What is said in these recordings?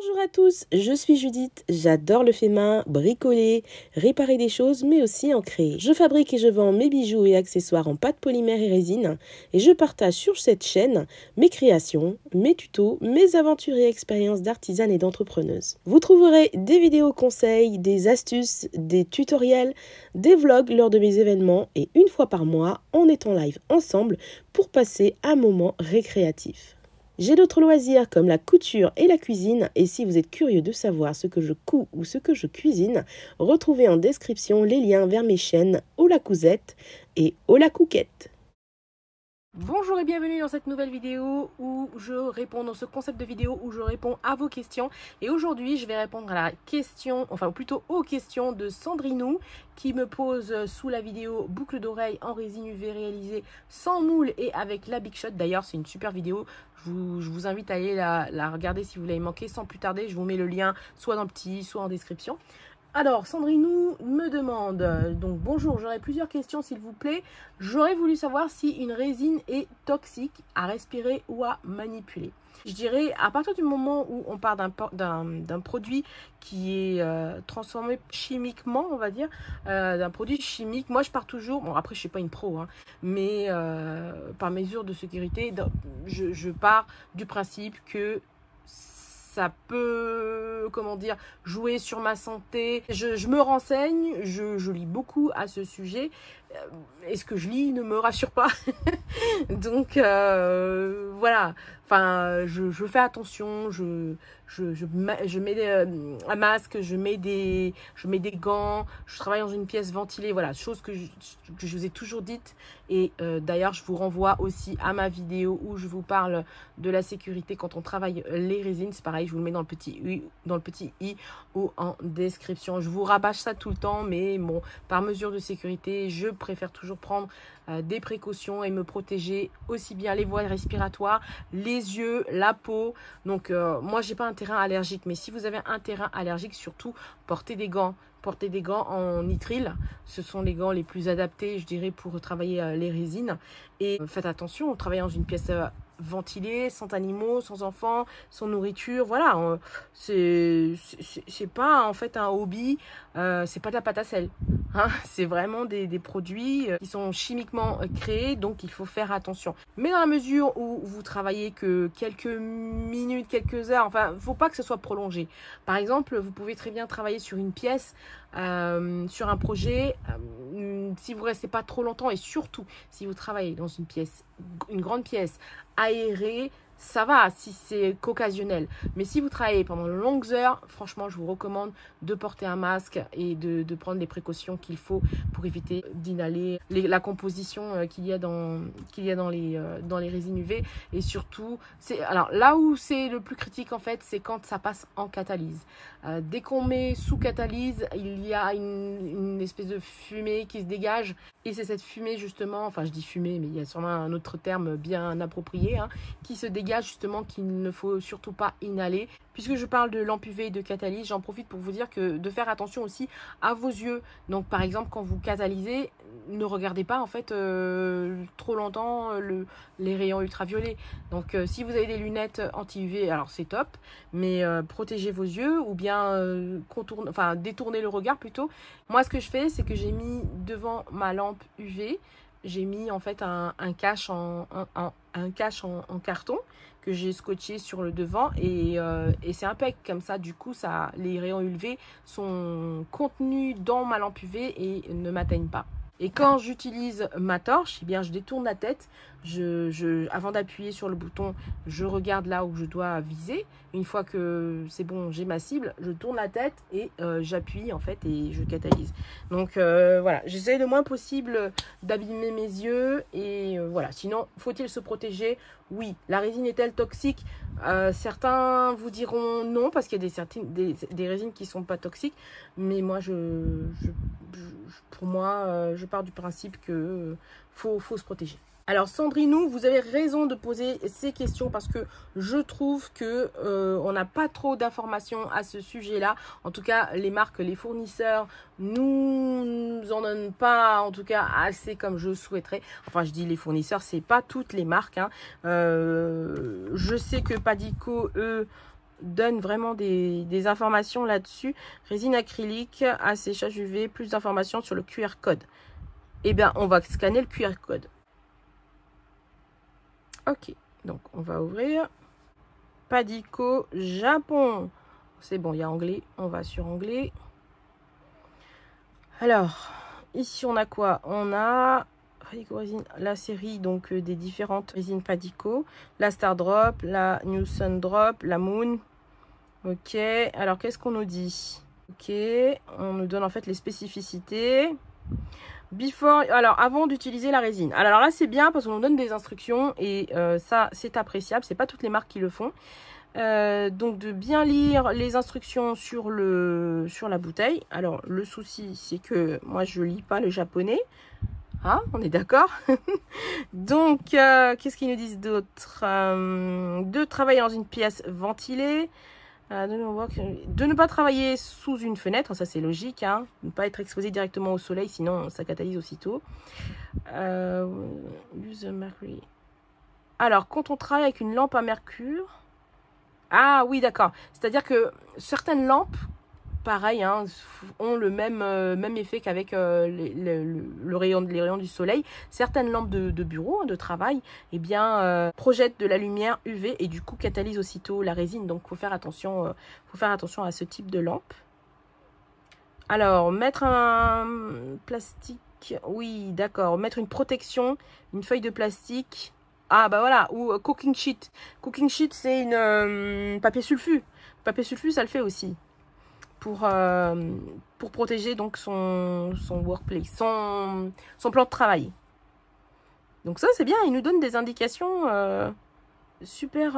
Bonjour à tous, je suis Judith, j'adore le fait main, bricoler, réparer des choses mais aussi en créer. Je fabrique et je vends mes bijoux et accessoires en pâte polymère et résine et je partage sur cette chaîne mes créations, mes tutos, mes aventures et expériences d'artisane et d'entrepreneuse. Vous trouverez des vidéos conseils, des astuces, des tutoriels, des vlogs lors de mes événements et une fois par mois, on est en live ensemble pour passer un moment récréatif. J'ai d'autres loisirs comme la couture et la cuisine et si vous êtes curieux de savoir ce que je couds ou ce que je cuisine, retrouvez en description les liens vers mes chaînes Ola Cousette et Ola Couquette. Bonjour et bienvenue dans cette nouvelle vidéo où je réponds dans ce concept de vidéo où je réponds à vos questions et aujourd'hui je vais répondre à la question, enfin plutôt aux questions de Sandrinou qui me pose sous la vidéo boucle d'oreille en résine UV réalisée sans moule et avec la Big Shot. D'ailleurs c'est une super vidéo, je vous invite à aller la regarder si vous l'avez manqué sans plus tarder, je vous mets le lien soit dans le petit soit en description. Alors, Sandrinou me demande, donc bonjour, j'aurais plusieurs questions s'il vous plaît. J'aurais voulu savoir si une résine est toxique à respirer ou à manipuler. Je dirais, à partir du moment où on part d'un produit qui est transformé chimiquement, on va dire, d'un produit chimique, moi je pars toujours, bon après je ne suis pas une pro, hein, mais par mesure de sécurité, je pars du principe que ça peut, comment dire, jouer sur ma santé. Je me renseigne, je lis beaucoup à ce sujet. Et ce que je lis ne me rassure pas. Donc, voilà. Enfin, je fais attention, je mets un masque, je mets des gants, je travaille dans une pièce ventilée, voilà, chose que je vous ai toujours dite. Et d'ailleurs, je vous renvoie aussi à ma vidéo où je vous parle de la sécurité quand on travaille les résines. C'est pareil, je vous le mets dans le petit i ou en description. Je vous rabâche ça tout le temps, mais bon, par mesure de sécurité, je préfère toujours prendre des précautions et me protéger aussi bien les voies respiratoires, les yeux, la peau. Donc moi j'ai pas un terrain allergique, mais si vous avez un terrain allergique, surtout portez des gants. Portez des gants en nitrile, ce sont les gants les plus adaptés, je dirais, pour travailler les résines. Et faites attention, on travaille dans une pièce ventilée, sans animaux, sans enfants, sans nourriture. Voilà, c'est pas en fait un hobby, c'est pas de la pâte à sel. Hein, c'est vraiment des produits qui sont chimiquement créés, donc il faut faire attention. Mais dans la mesure où vous travaillez que quelques minutes, quelques heures, enfin, il ne faut pas que ce soit prolongé. Par exemple, vous pouvez très bien travailler sur une pièce, sur un projet, si vous ne restez pas trop longtemps et surtout si vous travaillez dans une pièce, une grande pièce aérée, ça va si c'est qu'occasionnel. Mais si vous travaillez pendant de longues heures, franchement, je vous recommande de porter un masque et de prendre les précautions qu'il faut pour éviter d'inhaler la composition qu'il y a dans les résines UV. Et surtout, alors là où c'est le plus critique en fait, c'est quand ça passe en catalyse. Dès qu'on met sous catalyse, il y a une espèce de fumée qui se dégage. Et c'est cette fumée justement, enfin je dis fumée, mais il y a sûrement un autre terme bien approprié, hein, qui se dégage justement, qu'il ne faut surtout pas inhaler. Puisque je parle de lampe UV et de catalyse, j'en profite pour vous dire que de faire attention aussi à vos yeux. Donc par exemple, quand vous catalysez, ne regardez pas en fait trop longtemps les rayons ultraviolets. Donc si vous avez des lunettes anti-UV, alors c'est top, mais protégez vos yeux ou bien détournez le regard plutôt. Moi ce que je fais, c'est que j'ai mis devant ma lampe UV, j'ai mis en fait un cache en carton que j'ai scotché sur le devant et c'est impec comme ça. Du coup, les rayons UV sont contenus dans ma lampe UV et ne m'atteignent pas. Et quand j'utilise ma torche, eh bien, je détourne la tête. Avant d'appuyer sur le bouton, je regarde là où je dois viser. Une fois que c'est bon, j'ai ma cible, je tourne la tête et j'appuie en fait et je catalyse. Donc voilà, j'essaie le moins possible d'abîmer mes yeux et voilà. Sinon, faut-il se protéger? Oui. La résine est-elle toxique? Certains vous diront non parce qu'il y a des résines qui ne sont pas toxiques. Mais moi, pour moi, je pars du principe que faut se protéger. Alors Sandrinou, vous avez raison de poser ces questions parce que je trouve que on n'a pas trop d'informations à ce sujet-là. En tout cas, les marques, les fournisseurs nous en donnent pas, en tout cas assez comme je souhaiterais. Enfin, je dis les fournisseurs, c'est pas toutes les marques, hein. Je sais que Padico, eux, donne vraiment des informations là-dessus. Résine acrylique, à séchage UV, plus d'informations sur le QR code. Eh bien, on va scanner le QR code. Ok, donc on va ouvrir. Padico Japon. C'est bon, il y a anglais. On va sur anglais. Alors, ici on a quoi? On a Padico Résine, la série donc des différentes résines Padico. La Star Drop, la New Sun Drop, la Moon. Ok, alors qu'est-ce qu'on nous dit? Ok, on nous donne en fait les spécificités. Before, alors avant d'utiliser la résine. Alors là c'est bien parce qu'on nous donne des instructions et ça c'est appréciable. C'est pas toutes les marques qui le font. Donc de bien lire les instructions sur la bouteille. Alors le souci c'est que moi je lis pas le japonais. Ah, on est d'accord. Donc qu'est-ce qu'ils nous disent d'autre? De travailler dans une pièce ventilée. De ne pas travailler sous une fenêtre, ça c'est logique, hein. Ne pas être exposé directement au soleil, sinon ça catalyse aussitôt. Use a mercury. Alors, quand on travaille avec une lampe à mercure, ah oui d'accord, c'est-à-dire que certaines lampes, pareil, hein, ont le même effet qu'avec les rayons du soleil. Certaines lampes de bureau, de travail, eh bien, projettent de la lumière UV et du coup catalysent aussitôt la résine. Donc, faut faire attention à ce type de lampe. Alors, mettre un plastique, oui, d'accord. Mettre une protection, une feuille de plastique. Ah, bah voilà, ou cooking sheet. Cooking sheet, c'est une papier sulfu. Papier sulfu, ça le fait aussi. Pour protéger donc son workplace, son plan de travail. Donc ça c'est bien, il nous donne des indications super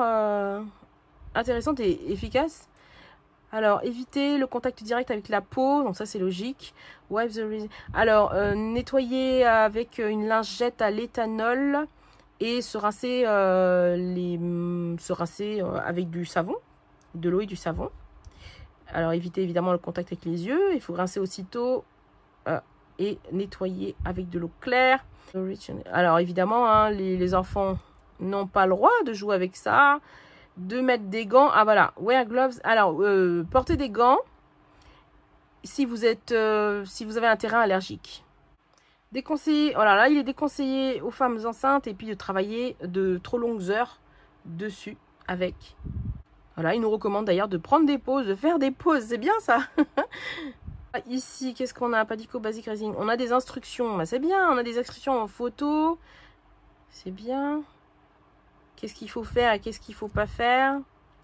intéressantes et efficaces. Alors éviter le contact direct avec la peau, donc ça c'est logique. Wipe the... Alors nettoyer avec une lingette à l'éthanol et se rincer, avec du savon, de l'eau et du savon. Alors, évitez évidemment le contact avec les yeux. Il faut rincer aussitôt et nettoyer avec de l'eau claire. Alors, évidemment, hein, les enfants n'ont pas le droit de jouer avec ça. De mettre des gants. Ah, voilà. Wear gloves. Alors, portez des gants si vous avez un terrain allergique. Déconseillé. Voilà, là, il est déconseillé aux femmes enceintes et puis de travailler de trop longues heures dessus avec... Voilà, il nous recommande d'ailleurs de prendre des pauses, de faire des pauses. C'est bien ça. Ici, qu'est-ce qu'on a? Padico Basic Resin. On a des instructions. Bah, c'est bien. On a des instructions en photo. C'est bien. Qu'est-ce qu'il faut faire et qu'est-ce qu'il ne faut pas faire?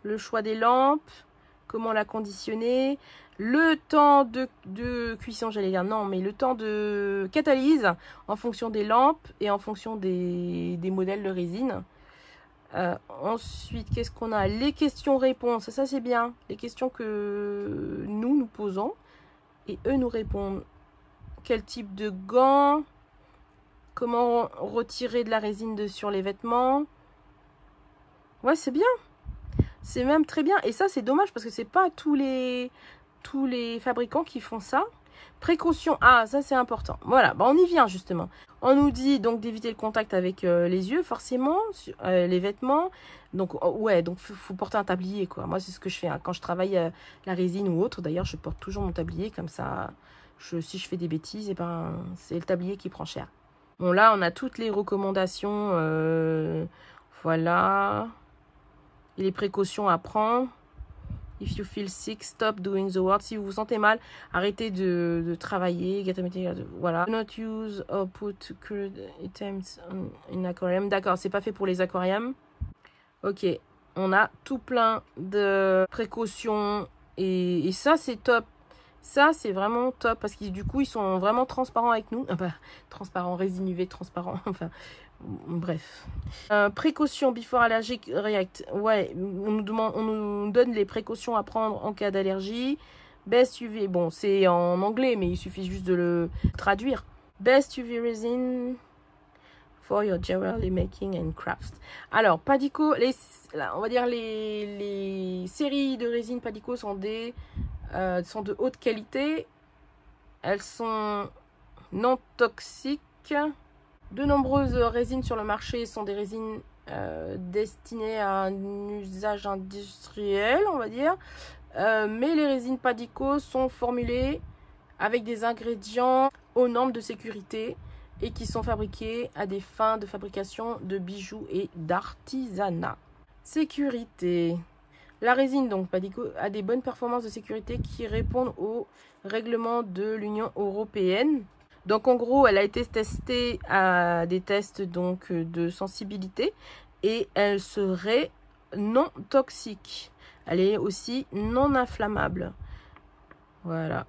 Le choix des lampes. Comment la conditionner? Le temps de cuisson, j'allais dire. Non, mais le temps de catalyse en fonction des lampes et en fonction des modèles de résine. Ensuite, qu'est-ce qu'on a? Les questions-réponses, ça c'est bien. Les questions que nous posons et eux nous répondent. Quel type de gants? Comment retirer de la résine sur les vêtements? Ouais, c'est bien. C'est même très bien. Et ça, c'est dommage parce que c'est pas tous les fabricants qui font ça. Précaution, ah ça c'est important. Voilà, bah, on y vient justement. On nous dit donc d'éviter le contact avec les yeux forcément, les vêtements. Donc ouais, donc faut porter un tablier quoi. Moi c'est ce que je fais hein. Quand je travaille la résine ou autre. D'ailleurs je porte toujours mon tablier comme ça. Si je fais des bêtises, et ben c'est le tablier qui prend cher. Bon là on a toutes les recommandations. Voilà. Et les précautions à prendre. If you feel sick, stop doing the work. Si vous vous sentez mal, arrêtez de travailler. Voilà. Do not use or put crude items in aquarium. D'accord, c'est pas fait pour les aquariums. Ok, on a tout plein de précautions. Et ça, c'est top. Ça, c'est vraiment top. Parce que du coup, ils sont vraiment transparents avec nous. Ah bah, transparent, résine UV, transparent. Enfin... Bref. Précautions before allergic react. Ouais, on nous donne les précautions à prendre en cas d'allergie. Best UV. Bon, c'est en anglais, mais il suffit juste de le traduire. Best UV resin for your jewelry making and crafts. Alors, Padico, on va dire les séries de résine Padico sont de haute qualité. Elles sont non toxiques. De nombreuses résines sur le marché sont des résines destiné à un usage industriel, on va dire. Mais les résines Padico sont formulées avec des ingrédients aux normes de sécurité et qui sont fabriqués à des fins de fabrication de bijoux et d'artisanat. Sécurité. La résine donc Padico a des bonnes performances de sécurité qui répondent aux règlements de l'Union européenne. Donc en gros, elle a été testée à des tests donc de sensibilité et elle serait non toxique. Elle est aussi non inflammable. Voilà.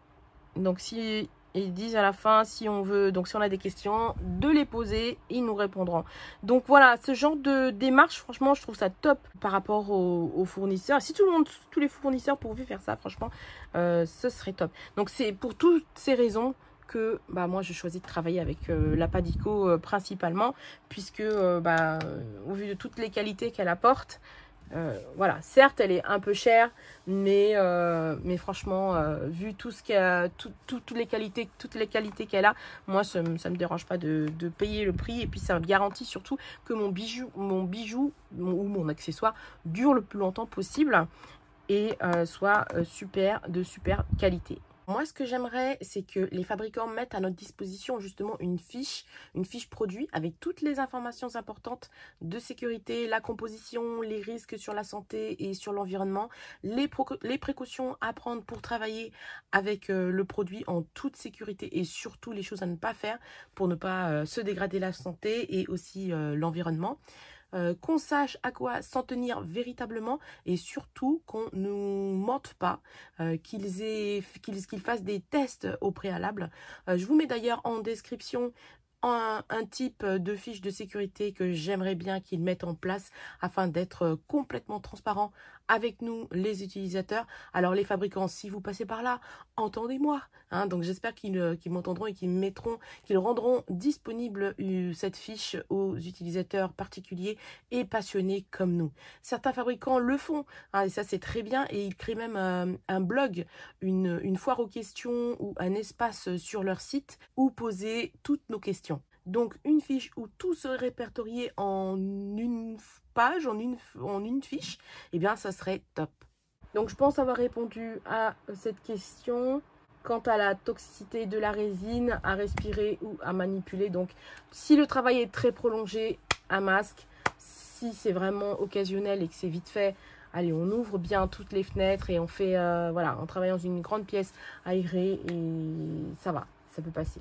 Donc si ils disent à la fin, si on veut, donc si on a des questions, de les poser, ils nous répondront. Donc voilà, ce genre de démarche, franchement, je trouve ça top par rapport aux fournisseurs. Si tout le monde, tous les fournisseurs pouvaient faire ça, franchement, ce serait top. Donc c'est pour toutes ces raisons que moi je choisis de travailler avec la Padico principalement, puisque au vu de toutes les qualités qu'elle apporte, voilà, certes elle est un peu chère, mais franchement vu tout ce toutes les qualités qu'elle a, moi ça me dérange pas de payer le prix, et puis ça me garantit surtout que mon bijou ou mon accessoire dure le plus longtemps possible et soit de super qualité. Moi, ce que j'aimerais, c'est que les fabricants mettent à notre disposition justement une fiche produit avec toutes les informations importantes de sécurité, la composition, les risques sur la santé et sur l'environnement, les précautions à prendre pour travailler avec le produit en toute sécurité et surtout les choses à ne pas faire pour ne pas se dégrader la santé et aussi l'environnement. Qu'on sache à quoi s'en tenir véritablement et surtout qu'on ne mente pas, qu'ils fassent des tests au préalable. Je vous mets d'ailleurs en description un type de fiche de sécurité que j'aimerais bien qu'ils mettent en place afin d'être complètement transparent avec nous les utilisateurs. Alors les fabricants, si vous passez par là, entendez-moi, hein. Donc j'espère qu'ils m'entendront et qu'ils rendront disponible cette fiche aux utilisateurs particuliers et passionnés comme nous. Certains fabricants le font, hein, et ça c'est très bien, et ils créent même un blog, une foire aux questions ou un espace sur leur site où poser toutes nos questions. Donc une fiche où tout serait répertorié en une page, en une fiche, eh bien ça serait top. Donc je pense avoir répondu à cette question quant à la toxicité de la résine à respirer ou à manipuler. Donc si le travail est très prolongé, un masque. Si c'est vraiment occasionnel et que c'est vite fait, allez, on ouvre bien toutes les fenêtres et on fait, voilà, on travaille dans une grande pièce aérée et ça va, ça peut passer.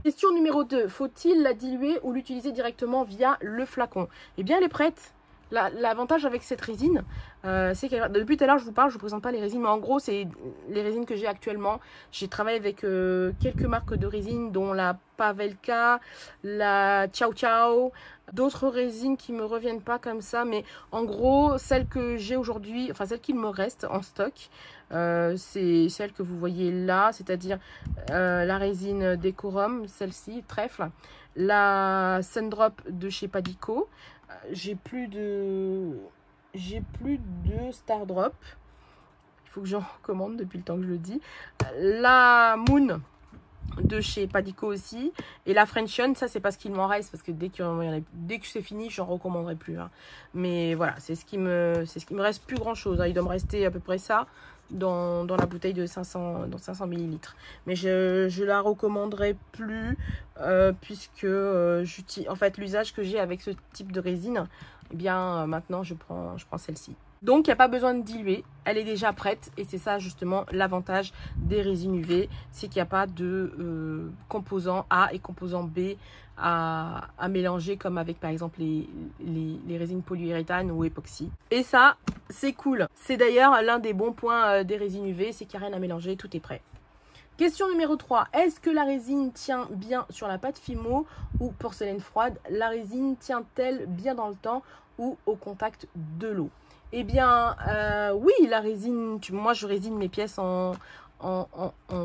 Question numéro 2. Faut-il la diluer ou l'utiliser directement via le flacon? Eh bien, elle est prête. L'avantage avec cette résine, c'est que depuis tout à l'heure, je vous présente pas les résines, mais en gros, c'est les résines que j'ai actuellement. J'ai travaillé avec quelques marques de résines, dont la Pavelka, la Ciao Ciao, d'autres résines qui me reviennent pas comme ça, mais en gros, celle que j'ai aujourd'hui, enfin celle qu'il me reste en stock, c'est celle que vous voyez là, c'est-à-dire la résine Decorum, celle-ci, trèfle, la Sundrop de chez Padico. J'ai plus de Stardrop. Il faut que j'en recommande depuis le temps que je le dis. La Moon de chez Padico aussi. Et la Frenchion, ça c'est pas ce qu'il m'en reste, parce que dès que c'est fini, j'en recommanderai plus. Hein. Mais voilà, c'est ce qui me reste plus grand chose. Hein. Il doit me rester à peu près ça dans la bouteille de 500 ml. Mais je la recommanderai plus puisque en fait l'usage que j'ai avec ce type de résine, eh bien maintenant je prends celle-ci. Donc il n'y a pas besoin de diluer, elle est déjà prête et c'est ça justement l'avantage des résines UV, c'est qu'il n'y a pas de composants A et composants B à mélanger comme avec par exemple les résines polyuréthane ou époxy. Et ça c'est cool, c'est d'ailleurs l'un des bons points des résines UV, c'est qu'il n'y a rien à mélanger, tout est prêt. Question numéro 3. Est-ce que la résine tient bien sur la pâte Fimo ou porcelaine froide? La résine tient-elle bien dans le temps ou au contact de l'eau? Eh bien, oui, la résine, moi je résine mes pièces en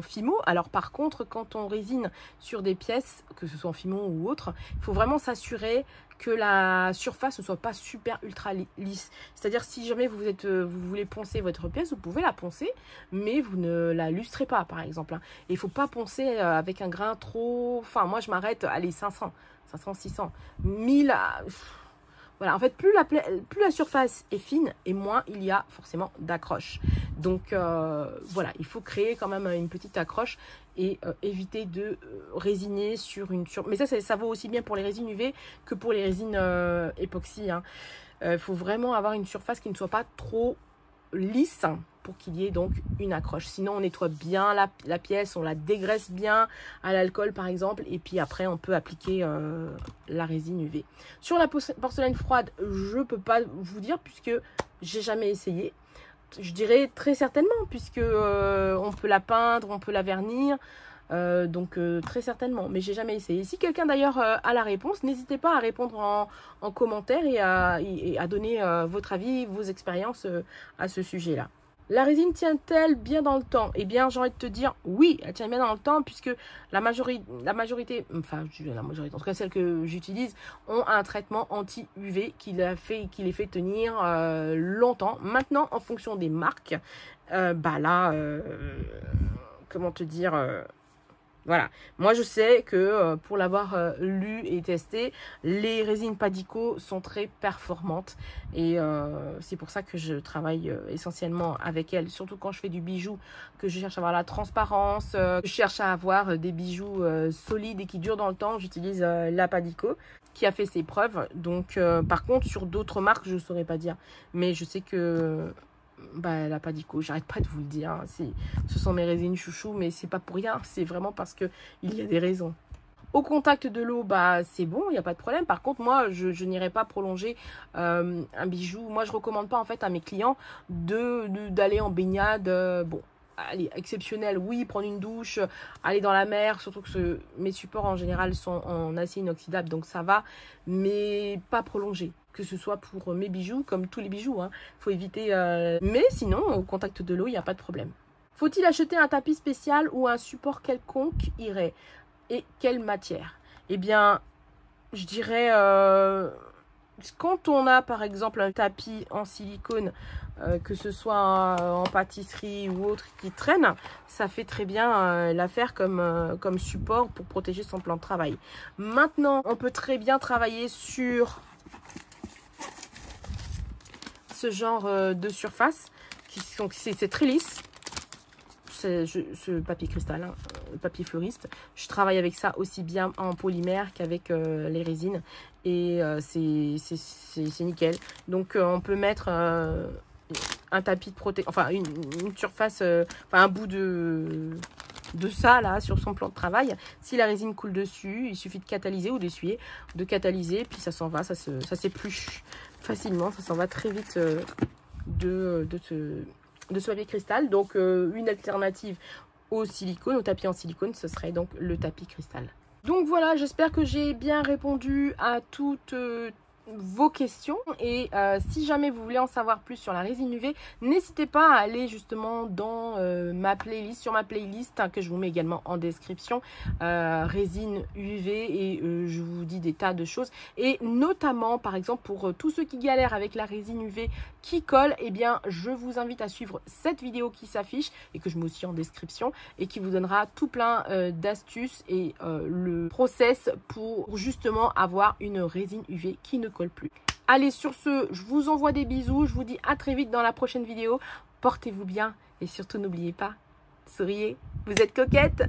Fimo. Alors par contre, quand on résine sur des pièces, que ce soit en Fimo ou autre, il faut vraiment s'assurer que la surface ne soit pas super ultra lisse. C'est-à-dire si jamais vous voulez poncer votre pièce, vous pouvez la poncer, mais vous ne la lustrez pas par exemple. Hein. Et il ne faut pas poncer avec un grain trop... Enfin, moi je m'arrête, allez, 500, 600, 1000... Voilà, en fait, plus la surface est fine et moins il y a forcément d'accroche. Donc, voilà, il faut créer quand même une petite accroche et éviter de résiner sur une... Mais ça vaut aussi bien pour les résines UV que pour les résines époxy. Hein. Faut vraiment avoir une surface qui ne soit pas trop lisse pour qu'il y ait donc une accroche. Sinon, on nettoie bien la pièce, on la dégraisse bien à l'alcool par exemple, et puis après on peut appliquer la résine UV. Sur la porcelaine froide, je peux pas vous dire puisque j'ai jamais essayé. Je dirais très certainement puisque on peut la peindre, on peut la vernir. Donc très certainement, mais j'ai jamais essayé. Si quelqu'un d'ailleurs a la réponse, n'hésitez pas à répondre en commentaire et à donner votre avis, vos expériences à ce sujet-là. La résine tient-elle bien dans le temps? Eh bien, j'ai envie de te dire oui, elle tient bien dans le temps puisque la majorité, en tout cas celles que j'utilise, ont un traitement anti-UV qui les fait tenir longtemps. Maintenant, en fonction des marques, comment te dire voilà, moi je sais que pour l'avoir lu et testé, les résines Padico sont très performantes et c'est pour ça que je travaille essentiellement avec elles, surtout quand je fais du bijou, que je cherche à avoir la transparence, que je cherche à avoir des bijoux solides et qui durent dans le temps. J'utilise la Padico qui a fait ses preuves. Donc par contre sur d'autres marques je ne saurais pas dire, mais je sais que... la Padico, j'arrête pas de vous le dire, hein. Ce sont mes résines chouchou, mais c'est pas pour rien, c'est vraiment parce que il y a des raisons. Au contact de l'eau, c'est bon, il n'y a pas de problème. Par contre, moi, je n'irai pas prolonger un bijou. Moi, je recommande pas en fait à mes clients d'aller en baignade. Bon, allez, exceptionnel, oui, prendre une douche, aller dans la mer, surtout que mes supports en général sont en acier inoxydable, donc ça va, mais pas prolonger. Que ce soit pour mes bijoux, comme tous les bijoux, hein. Faut éviter. Mais sinon, au contact de l'eau, il n'y a pas de problème. Faut-il acheter un tapis spécial ou un support quelconque irait? Et quelle matière? Eh bien, je dirais, quand on a par exemple un tapis en silicone, que ce soit en pâtisserie ou autre qui traîne, ça fait très bien l'affaire comme support pour protéger son plan de travail. Maintenant, on peut très bien travailler sur ce genre de surface c'est très lisse. Ce papier cristal, hein, papier fleuriste, je travaille avec ça aussi bien en polymère qu'avec les résines et c'est nickel. Donc on peut mettre un tapis de protection, enfin une surface, un bout de ça là sur son plan de travail. Si la résine coule dessus, il suffit de catalyser ou d'essuyer, de catalyser, puis ça s'en va, ça s'épluche facilement, ça s'en va très vite de ce papier cristal. Donc une alternative au silicone, au tapis en silicone, ce serait donc le tapis cristal. Donc voilà, j'espère que j'ai bien répondu à toutes vos questions et si jamais vous voulez en savoir plus sur la résine UV, n'hésitez pas à aller justement dans ma playlist, sur ma playlist que je vous mets également en description, résine UV, et je vous dis des tas de choses, et notamment par exemple pour tous ceux qui galèrent avec la résine UV qui colle, eh bien je vous invite à suivre cette vidéo qui s'affiche et que je mets aussi en description et qui vous donnera tout plein d'astuces et le process pour justement avoir une résine UV qui ne colle plus. Allez, sur ce, je vous envoie des bisous, je vous dis à très vite dans la prochaine vidéo. Portez-vous bien et surtout n'oubliez pas, souriez, vous êtes coquette.